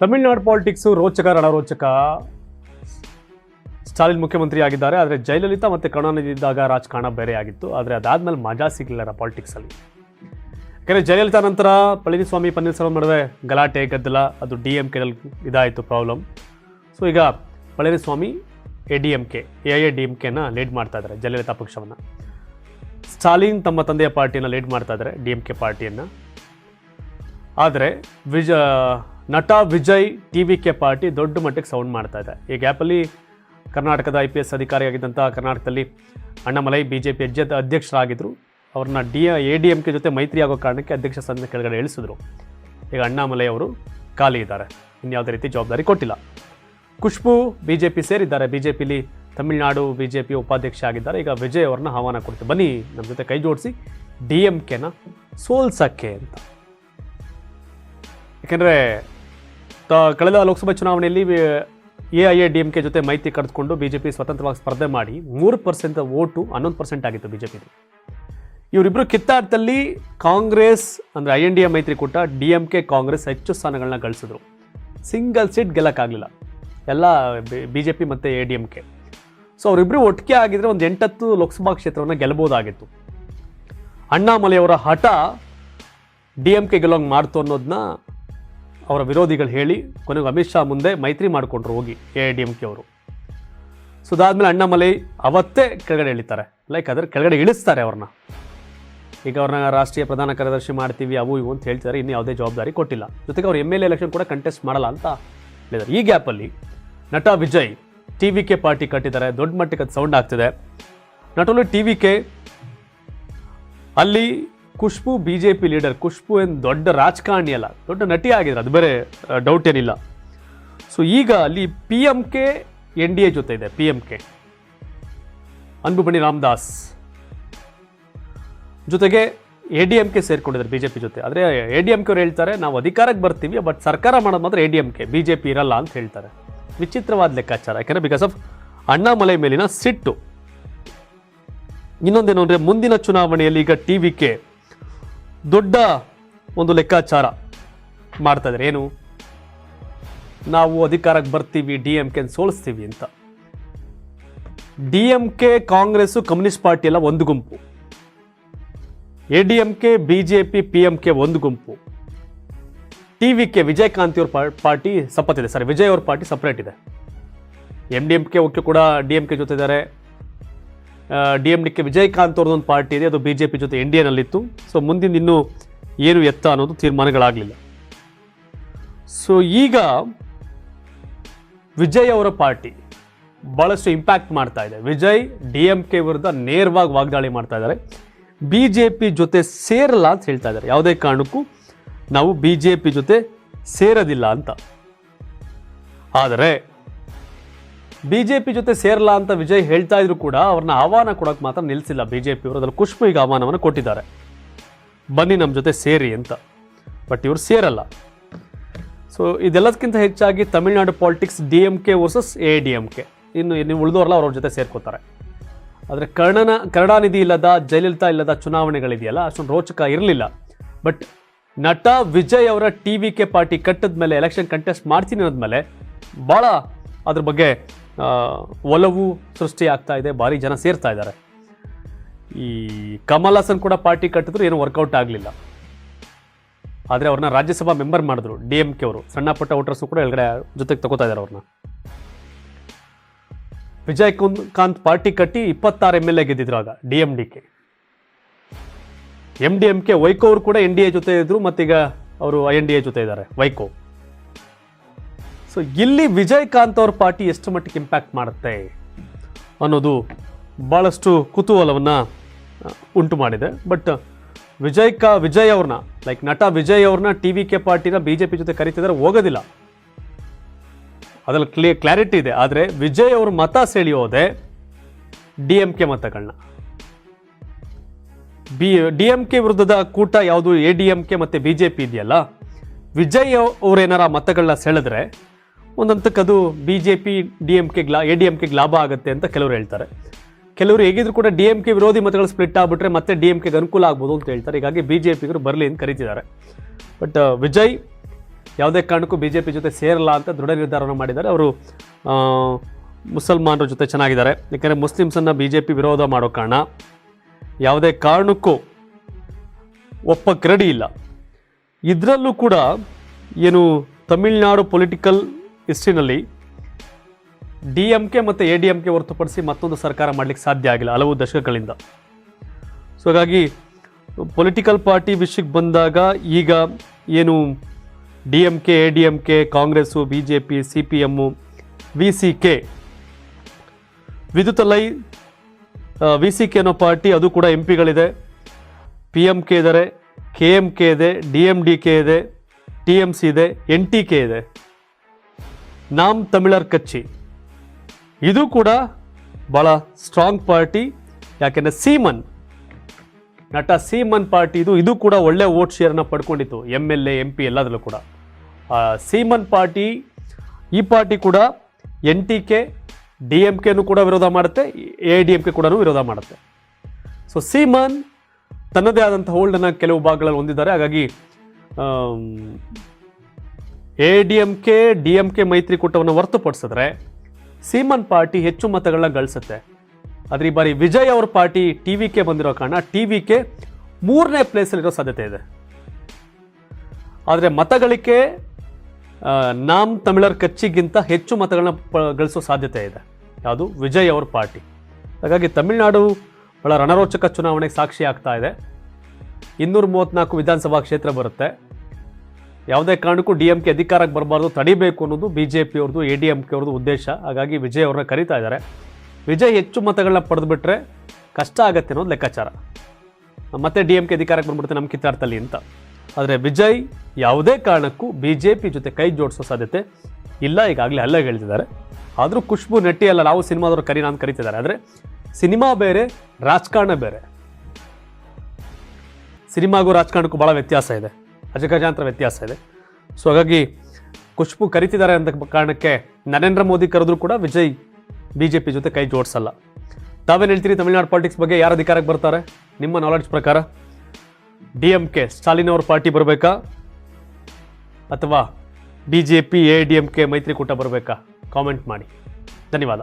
Tamil Nadu politics ರೋಚಕ ರಣರೋಚಕ. ಸ್ಟಾಲಿನ್ ಮುಖ್ಯಮಂತ್ರಿ ಆಗಿದ್ದಾರೆ, ಆದರೆ ಜಯಲಲಿತಾ ಮತ್ತು ಕರುಣಾನಿಧಿ ಇದ್ದಾಗ ರಾಜಕಾರಣ ಬೇರೆ ಆಗಿತ್ತು. ಆದರೆ ಅದಾದ್ಮೇಲೆ ಮಜಾ ಸಿಗಲಿಲ್ಲ ಪಾಲಿಟಿಕ್ಸಲ್ಲಿ. ಯಾಕಂದರೆ ಜಯಲಲಿತಾ ನಂತರ ಪಳನಿಸ್ವಾಮಿ ಪನ್ನೀರ್ಸೆಲ್ವಂ ನಡುವೆ ಗಲಾಟೆ ಗದ್ದಲ, ಅದು DMK ಇದಾಯಿತು ಪ್ರಾಬ್ಲಮ್. ಸೊ ಈಗ ಪಳನಿಸ್ವಾಮಿ AIADMKನ ಲೀಡ್ ಮಾಡ್ತಾ ಇದ್ದಾರೆ, ಜಯಲಲಿತಾ ಪಕ್ಷವನ್ನು. ಸ್ಟಾಲಿನ್ ತಮ್ಮ ತಂದೆಯ ಪಾರ್ಟಿಯನ್ನು ಲೀಡ್ ಮಾಡ್ತಾ ಇದ್ದಾರೆ, DMK ಪಾರ್ಟಿಯನ್ನು. ಆದರೆ ನಟ ವಿಜಯ್ TVK ಪಾರ್ಟಿ ದೊಡ್ಡ ಮಟ್ಟಿಗೆ ಸೌಂಡ್ ಮಾಡ್ತಾ ಇದೆ. ಈ ಗ್ಯಾಪಲ್ಲಿ ಕರ್ನಾಟಕದ IPS ಅಧಿಕಾರಿಯಾಗಿದ್ದಂಥ ಕರ್ನಾಟಕದಲ್ಲಿ ಅಣ್ಣಾಮಲೈ BJP ಅಧ್ಯಕ್ಷರಾಗಿದ್ದರು. ಅವ್ರನ್ನ ADMK ಜೊತೆ ಮೈತ್ರಿ ಆಗೋ ಕಾರಣಕ್ಕೆ ಅಧ್ಯಕ್ಷ ಸ್ಥಾನದ ಕೆಳಗಡೆ ಇಳಿಸಿದ್ರು. ಈಗ ಅಣ್ಣಾಮಲೈ ಅವರು ಖಾಲಿ ಇದ್ದಾರೆ, ಇನ್ಯಾವುದೇ ರೀತಿ ಜವಾಬ್ದಾರಿ ಕೊಟ್ಟಿಲ್ಲ. ಖುಷ್ಬು BJP ಸೇರಿದ್ದಾರೆ, BJPಲಿ ತಮಿಳುನಾಡು BJP ಉಪಾಧ್ಯಕ್ಷ ಆಗಿದ್ದಾರೆ. ಈಗ ವಿಜಯ್ ಅವ್ರನ್ನ ಆಹ್ವಾನ ಕೊಡ್ತೀವಿ, ಬನ್ನಿ ನಮ್ಮ ಜೊತೆ ಕೈ ಜೋಡಿಸಿ DMKನ ಸೋಲ್ಸಕ್ಕೆ ಅಂತ. ಯಾಕೆಂದರೆ ಕಳೆದ ಲೋಕಸಭಾ ಚುನಾವಣೆಯಲ್ಲಿ AIADMK ಜೊತೆ ಮೈತ್ರಿ ಕರೆದುಕೊಂಡು BJP ಸ್ವತಂತ್ರವಾಗಿ ಸ್ಪರ್ಧೆ ಮಾಡಿ 3% ವೋಟು 11% ಆಗಿತ್ತು BJPದು. ಇವರಿಬ್ಬರು ಕಿತ್ತಾಟದಲ್ಲಿ ಕಾಂಗ್ರೆಸ್ ಅಂದರೆ INDA ಮೈತ್ರಿಕೂಟ DMK ಕಾಂಗ್ರೆಸ್ ಹೆಚ್ಚು ಸ್ಥಾನಗಳನ್ನ ಗಳಿಸಿದ್ರು. ಸಿಂಗಲ್ ಸೀಟ್ ಗೆಲ್ಲಕ್ಕಾಗಲಿಲ್ಲ, ಎಲ್ಲ BJP ಮತ್ತು ADMK. ಸೊ ಅವರಿಬ್ಬರು ಒಟ್ಟಿಗೆ ಆಗಿದ್ರೆ ಒಂದು 8 ಲೋಕಸಭಾ ಕ್ಷೇತ್ರವನ್ನು ಗೆಲ್ಲಬಹುದಾಗಿತ್ತು. ಅಣ್ಣಾಮಲೆಯವರ ಹಠ DMK ಗೆಲ್ಲೋಂಗೆ ಮಾಡ್ತು ಅನ್ನೋದನ್ನ ಅವರ ವಿರೋಧಿಗಳು ಹೇಳಿ ಕೊನೆಗೆ ಅಮಿತ್ ಶಾ ಮುಂದೆ ಮೈತ್ರಿ ಮಾಡಿಕೊಂಡ್ರು ಹೋಗಿ AIADMK ಅವರು. ಸೊ ಅದಾದಮೇಲೆ ಅಣ್ಣಾಮಲೈ ಅವತ್ತೇ ಕೆಳಗಡೆ ಇಳಿತಾರೆ, ಅದರ ಕೆಳಗಡೆ ಇಳಿಸ್ತಾರೆ ಅವ್ರನ್ನ. ಈಗ ಅವ್ರನ್ನ ರಾಷ್ಟ್ರೀಯ ಪ್ರಧಾನ ಕಾರ್ಯದರ್ಶಿ ಮಾಡ್ತೀವಿ ಅವು ಇವು ಅಂತ ಹೇಳ್ತಿದ್ದಾರೆ, ಇನ್ನೂ ಯಾವುದೇ ಜವಾಬ್ದಾರಿ ಕೊಟ್ಟಿಲ್ಲ. ಜೊತೆಗೆ ಅವ್ರು MLA ಎಲೆಕ್ಷನ್ ಕೂಡ ಕಂಟೆಸ್ಟ್ ಮಾಡಲ್ಲ ಅಂತ ಹೇಳಿದ್ದಾರೆ. ಈ ಗ್ಯಾಪಲ್ಲಿ ನಟ ವಿಜಯ್ TVK ಪಾರ್ಟಿ ಕಟ್ಟಿದ್ದಾರೆ, ದೊಡ್ಡ ಮಟ್ಟಿಗೆ ಅದು ಸೌಂಡ್ ಆಗ್ತಿದೆ. ನಾಟ್ ಓನ್ಲಿ TVK, ಅಲ್ಲಿ ಖುಷ್ಬು BJP ಲೀಡರ್. ಖುಷ್ಬು ಏನು ದೊಡ್ಡ ರಾಜಕಾರಣಿ ಅಲ್ಲ, ದೊಡ್ಡ ನಟಿ ಆಗಿದ್ರು, ಅದು ಬೇರೆ ಡೌಟ್ ಏನಿಲ್ಲ. ಸೊ ಈಗ ಅಲ್ಲಿ PMK NDA ಜೊತೆ ಇದೆ. PMK ಅನ್ಬುಮಣಿ ರಾಮದಾಸ್ ಜೊತೆಗೆ ADMK ಸೇರ್ಕೊಂಡಿದ್ದಾರೆ BJP ಜೊತೆ. ಆದರೆ ADMK ಅವ್ರು ಹೇಳ್ತಾರೆ ನಾವು ಅಧಿಕಾರಕ್ಕೆ ಬರ್ತೀವಿ, ಬಟ್ ಸರ್ಕಾರ ಮಾಡೋದು ಮಾತ್ರ ADMK, BJP ಇರಲ್ಲ ಅಂತ ಹೇಳ್ತಾರೆ. ವಿಚಿತ್ರವಾದ ಲೆಕ್ಕಾಚಾರ, ಯಾಕೆಂದರೆ ಬಿಕಾಸ್ ಆಫ್ ಅಣ್ಣಾಮಲೈ ಮೇಲಿನ ಸಿಟ್ಟು. ಇನ್ನೊಂದೇನು ಅಂದರೆ ಮುಂದಿನ ಚುನಾವಣೆಯಲ್ಲಿ ಈಗ TVK ದೊಡ್ಡ ಒಂದು ಲೆಕ್ಕಾಚಾರ ಮಾಡ್ತಾ ಇದ್ದಾರೆ. ಏನು, ನಾವು ಅಧಿಕಾರಕ್ಕೆ ಬರ್ತೀವಿ, DMK ಸೋಲಿಸ್ತೀವಿ ಅಂತ. DMK ಕಾಂಗ್ರೆಸ್ ಕಮ್ಯುನಿಸ್ಟ್ ಪಾರ್ಟಿ ಎಲ್ಲ ಒಂದು ಗುಂಪು, ADMK BJP PMK ಒಂದು ಗುಂಪು, TVK ವಿಜಯಕಾಂತಿ ಅವ್ರ ಪಾರ್ಟಿ ಸಪತ್ತಿದೆ, ವಿಜಯ್ ಅವ್ರ ಪಾರ್ಟಿ ಸಪ್ರೇಟ್ ಇದೆ. MDMK ಓಕೆ ಕೂಡ DMK ಜೊತೆ ಇದ್ದಾರೆ. DMDK ವಿಜಯಕಾಂತ್ ಅವ್ರದ್ದೊಂದು ಪಾರ್ಟಿ ಇದೆ, ಅದು BJP ಜೊತೆ NDAನಲ್ಲಿತ್ತು. ಸೊ ಮುಂದಿನ ಇನ್ನೂ ಏನು ಎತ್ತ ಅನ್ನೋದು ತೀರ್ಮಾನಗಳಾಗಲಿಲ್ಲ. ಸೊ ಈಗ ವಿಜಯ್ ಅವರ ಪಾರ್ಟಿ ಭಾಳಷ್ಟು ಇಂಪ್ಯಾಕ್ಟ್ ಮಾಡ್ತಾ ಇದೆ. ವಿಜಯ್ DMK ವಿರುದ್ಧ ನೇರವಾಗಿ ವಾಗ್ದಾಳಿ ಮಾಡ್ತಾ ಇದ್ದಾರೆ. BJP ಜೊತೆ ಸೇರಲ್ಲ ಅಂತ ಹೇಳ್ತಾ ಇದ್ದಾರೆ, ಯಾವುದೇ ಕಾರಣಕ್ಕೂ ನಾವು BJP ಜೊತೆ ಸೇರೋದಿಲ್ಲ ಅಂತ. ಆದರೆ BJP ಜೊತೆ ಸೇರಲ್ಲ ಅಂತ ವಿಜಯ್ ಹೇಳ್ತಾ ಇದ್ರು ಕೂಡ ಅವ್ರನ್ನ ಆಹ್ವಾನ ಕೊಡೋಕೆ ಮಾತ್ರ ನಿಲ್ಲಿಸಿಲ್ಲ BJP ಅವರು. ಅದ್ರಲ್ಲಿ ಖುಷ್ಬು ಈಗ ಆಹ್ವಾನವನ್ನು ಕೊಟ್ಟಿದ್ದಾರೆ, ಬನ್ನಿ ನಮ್ಮ ಜೊತೆ ಸೇರಿ ಅಂತ. ಬಟ್ ಇವರು ಸೇರಲ್ಲ. ಸೊ ಇದೆಲ್ಲದಕ್ಕಿಂತ ಹೆಚ್ಚಾಗಿ Tamil Nadu politics DMK versus AIADMK, ಇನ್ನು ಉಳಿದವರಲ್ಲ ಅವ್ರ ಜೊತೆ ಸೇರ್ಕೋತಾರೆ. ಆದರೆ ಕರುಣಾನಿಧಿ ಇಲ್ಲದ, ಜಯಲಲಿತಾ ಇಲ್ಲದ ಚುನಾವಣೆಗಳಿದೆಯಲ್ಲ, ಅಷ್ಟೊಂದು ರೋಚಕ ಇರಲಿಲ್ಲ. ಬಟ್ ನಟ ವಿಜಯ್ ಅವರ TVK ಪಾರ್ಟಿ ಕಟ್ಟಿದ ಮೇಲೆ, ಎಲೆಕ್ಷನ್ ಕಂಟೆಸ್ಟ್ ಮಾಡ್ತೀನಿ ಅನ್ನೋದ್ಮೇಲೆ ಭಾಳ ಅದ್ರ ಬಗ್ಗೆ ಒಲವು ಸೃಷ್ಟಿ ಆಗ್ತಾ ಇದೆ, ಭಾರಿ ಜನ ಸೇರ್ತಾ ಇದ್ದಾರೆ. ಈ ಕಮಲ್ ಹಾಸನ್ ಕೂಡ ಪಾರ್ಟಿ ಕಟ್ಟಿದ್ರು, ಏನು ವರ್ಕೌಟ್ ಆಗಲಿಲ್ಲ. ಆದರೆ ಅವ್ರನ್ನ ರಾಜ್ಯಸಭಾ ಮೆಂಬರ್ ಮಾಡಿದ್ರು DMK ಅವರು. ಸಣ್ಣ ಪುಟ್ಟ ವೋಟರ್ಸು ಕೂಡ ಎಲ್ಗಡೆ ಜೊತೆಗೆ ತಗೋತಾ ಇದ್ದಾರೆ ಅವ್ರನ್ನ. ವಿಜಯಕಾಂತ್ ಪಾರ್ಟಿ ಕಟ್ಟಿ 26 MLA ಗೆದ್ದಿದ್ರು ಆಗ DMDK. MDMK ವೈಕೋ ಅವರು ಕೂಡ NDA ಜೊತೆ ಇದ್ರು, ಮತ್ತೀಗ ಅವರು INDA ಜೊತೆ ಇದ್ದಾರೆ ವೈಕೋ. ಸೊ ಇಲ್ಲಿ ವಿಜಯಕಾಂತ್ ಅವ್ರ ಪಾರ್ಟಿ ಎಷ್ಟು ಮಟ್ಟಿಗೆ ಇಂಪ್ಯಾಕ್ಟ್ ಮಾಡುತ್ತೆ ಅನ್ನೋದು ಭಾಳಷ್ಟು ಕುತೂಹಲವನ್ನು ಉಂಟು ಮಾಡಿದೆ. ಬಟ್ ವಿಜಯ್ ಅವ್ರನ್ನ ನಟ ವಿಜಯ್ ಅವ್ರನ್ನ TVK ಪಾರ್ಟಿನ BJP ಜೊತೆ ಕರೀತಿದ್ದಾರೆ, ಹೋಗೋದಿಲ್ಲ, ಅದ್ರಲ್ಲಿ ಕ್ಲಾರಿಟಿ ಇದೆ. ಆದರೆ ವಿಜಯ್ ಅವರು ಮತ ಸೆಳೆಯೋದೆ DMK ಮತಗಳನ್ನ. DMK ವಿರುದ್ಧದ ಕೂಟ ಯಾವುದು ADMK ಮತ್ತು BJP ಇದೆಯಲ್ಲ, ವಿಜಯ್ ಅವ್ರೇನಾರ ಮತಗಳನ್ನ ಸೆಳೆದ್ರೆ ಒಂದಂತಕ್ಕೆ ಅದು BJP ADMKಗೆ ಲಾಭ ಆಗುತ್ತೆ ಅಂತ ಕೆಲವರು ಹೇಳ್ತಾರೆ. ಕೆಲವರು ಹೇಗಿದ್ರು ಕೂಡ DMK ವಿರೋಧಿ ಮತಗಳು ಸ್ಪ್ಲಿಟ್ ಆಗಿಬಿಟ್ರೆ ಮತ್ತೆ DMKಗೆ ಅನುಕೂಲ ಆಗ್ಬೋದು ಅಂತ ಹೇಳ್ತಾರೆ. ಹೀಗಾಗಿ BJPಗರು ಬರಲಿ ಅಂತ ಕರೀತಿದ್ದಾರೆ. ಬಟ್ ವಿಜಯ್ ಯಾವುದೇ ಕಾರಣಕ್ಕೂ BJP ಜೊತೆ ಸೇರಲ್ಲ ಅಂತ ದೃಢ ನಿರ್ಧಾರವನ್ನು ಮಾಡಿದ್ದಾರೆ. ಅವರು ಮುಸಲ್ಮಾನರ ಜೊತೆ ಚೆನ್ನಾಗಿದ್ದಾರೆ. ಯಾಕೆಂದರೆ ಮುಸ್ಲಿಮ್ಸನ್ನು BJP ವಿರೋಧ ಮಾಡೋ ಕಾರಣ ಯಾವುದೇ ಕಾರಣಕ್ಕೂ ಒಪ್ಪಕ್ಕೆ ರೆಡಿ ಇಲ್ಲ. ಇದರಲ್ಲೂ ಕೂಡ ಏನು ತಮಿಳುನಾಡು ಪೊಲಿಟಿಕಲ್ ಹಿಸ್ಟ್ರಿನಲ್ಲಿ DMK ಮತ್ತು ADMK ಹೊರತುಪಡಿಸಿ ಮತ್ತೊಂದು ಸರ್ಕಾರ ಮಾಡಲಿಕ್ಕೆ ಸಾಧ್ಯ ಆಗಿಲ್ಲ ಹಲವು ದಶಕಗಳಿಂದ. ಸೊ ಹಾಗಾಗಿ ಪೊಲಿಟಿಕಲ್ ಪಾರ್ಟಿ ವಿಷಯಕ್ಕೆ ಬಂದಾಗ ಈಗ ಏನು DMK, ADMK, Congress, BJP, CPM, VCK, ವಿದ್ಯುತ್ತಲೈ VCK ಅನ್ನೋ ಪಾರ್ಟಿ ಅದು ಕೂಡ MP ಗಳಿದೆ, PMK ಇದ್ದಾರೆ, KMK ಇದೆ, DMDK ಇದೆ, TMC ಇದೆ, NTK ಇದೆ, ನಾಮ್ ತಮಿಳರ್ ಕಚ್ಚಿ ಇದು ಕೂಡ ಭಾಳ ಸ್ಟ್ರಾಂಗ್ ಪಾರ್ಟಿ. ಯಾಕೆಂದರೆ ನಟ ಸೀಮನ್ ಪಾರ್ಟಿ ಇದು ಕೂಡ ಒಳ್ಳೆ ವೋಟ್ ಶೇರನ್ನು ಪಡ್ಕೊಂಡಿತ್ತು MLA, MP ಎಲ್ಲದರಲ್ಲೂ ಕೂಡ. ಸೀಮನ್ ಪಾರ್ಟಿ ಈ ಪಾರ್ಟಿ ಕೂಡ NTK, DMKನೂ ಕೂಡ ವಿರೋಧ ಮಾಡುತ್ತೆ, ADMK ಕೂಡ ವಿರೋಧ ಮಾಡುತ್ತೆ. ಸೊ ಸೀಮನ್ ತನ್ನದೇ ಆದಂಥ ಹೋಲ್ಡನ್ನು ಕೆಲವು ಭಾಗಗಳಲ್ಲಿ ಹೊಂದಿದ್ದಾರೆ. ಹಾಗಾಗಿ ADMK, DMK ಮೈತ್ರಿಕೂಟವನ್ನು ಹೊರತುಪಡಿಸಿದ್ರೆ ಸೀಮನ್ ಪಾರ್ಟಿ ಹೆಚ್ಚು ಮತಗಳನ್ನ ಗಳಿಸುತ್ತೆ. ಆದರೆ ಈ ಬಾರಿ ವಿಜಯ್ ಅವ್ರ ಪಾರ್ಟಿ TVK ಬಂದಿರೋ ಕಾರಣ TVK 3ನೇ ಪ್ಲೇಸಲ್ಲಿರೋ ಸಾಧ್ಯತೆ ಇದೆ. ಆದರೆ ಮತಗಳಿಕೆ ನಾಮ್ ತಮಿಳರ್ ಕಚ್ಚಿಗಿಂತ ಹೆಚ್ಚು ಮತಗಳನ್ನ ಗಳಿಸೋ ಸಾಧ್ಯತೆ ಇದೆ ಯಾವುದು ವಿಜಯ್ ಅವ್ರ ಪಾರ್ಟಿ. ಹಾಗಾಗಿ ತಮಿಳುನಾಡು ಬಹಳ ರಣರೋಚಕ ಚುನಾವಣೆಗೆ ಸಾಕ್ಷಿ ಆಗ್ತಾ ಇದೆ. 234 ವಿಧಾನಸಭಾ ಕ್ಷೇತ್ರ ಬರುತ್ತೆ. ಯಾವುದೇ ಕಾರಣಕ್ಕೂ DMK ಅಧಿಕಾರಕ್ಕೆ ಬರಬಾರ್ದು, ತಡಿಬೇಕು ಅನ್ನೋದು BJP ಅವ್ರದ್ದು, ADMK ಅವ್ರದ್ದು ಉದ್ದೇಶ. ಹಾಗಾಗಿ ವಿಜಯ್ ಅವ್ರನ್ನ ಕರೀತಾ ಇದ್ದಾರೆ. ವಿಜಯ್ ಹೆಚ್ಚು ಮತಗಳನ್ನ ಪಡೆದುಬಿಟ್ರೆ ಕಷ್ಟ ಆಗತ್ತೆ ಅನ್ನೋದು ಲೆಕ್ಕಾಚಾರ. ಮತ್ತೆ DMK ಅಧಿಕಾರಕ್ಕೆ ಬಂದ್ಬಿಡುತ್ತೆ ನಮ್ಮ ಕಿತ್ತಾಡ್ತಲ್ಲಿ ಅಂತ. ಆದರೆ ವಿಜಯ್ ಯಾವುದೇ ಕಾರಣಕ್ಕೂ BJP ಜೊತೆ ಕೈ ಜೋಡಿಸೋ ಸಾಧ್ಯತೆ ಇಲ್ಲ, ಈಗಾಗಲೇ ಅಲ್ಲೇ ಹೇಳ್ತಿದ್ದಾರೆ. ಆದರೂ ಖುಷ್ಬು ನೆಟ್ಟಿ ಅಲ್ಲ, ನಾವು ಸಿನಿಮಾದವ್ರು ಅಂತ ಕರೀತಿದ್ದಾರೆ. ಆದರೆ ಸಿನಿಮಾ ಬೇರೆ, ರಾಜಕಾರಣ ಬೇರೆ. ಸಿನಿಮಾಗೂ ರಾಜಕಾರಣಕ್ಕೂ ಭಾಳ ವ್ಯತ್ಯಾಸ ಇದೆ, ಅಜಗಜಾಂತರ ವ್ಯತ್ಯಾಸ ಇದೆ. ಸೊ ಹಾಗಾಗಿ ಖುಷ್ಬು ಕರಿತಿದ್ದಾರೆ ಅಂತ ಕಾರಣಕ್ಕೆ ನರೇಂದ್ರ ಮೋದಿ ಕರೆದ್ರು ಕೂಡ ವಿಜಯ್ BJP ಜೊತೆ ಕೈ ಜೋಡಿಸಲ್ಲ. ತಾವೇನು ಹೇಳ್ತೀರಿ ತಮಿಳುನಾಡು ಪಾಲಿಟಿಕ್ಸ್ ಬಗ್ಗೆ? ಯಾರು ಅಧಿಕಾರಕ್ಕೆ ಬರ್ತಾರೆ ನಿಮ್ಮ ನಾಲೆಡ್ಜ್ ಪ್ರಕಾರ? DMK ಸ್ಟಾಲಿನ್ ಅವ್ರ ಪಾರ್ಟಿ ಬರಬೇಕಾ ಅಥವಾ BJP, ADMK ಮೈತ್ರಿಕೂಟ ಬರಬೇಕಾ? ಕಾಮೆಂಟ್ ಮಾಡಿ. ಧನ್ಯವಾದ.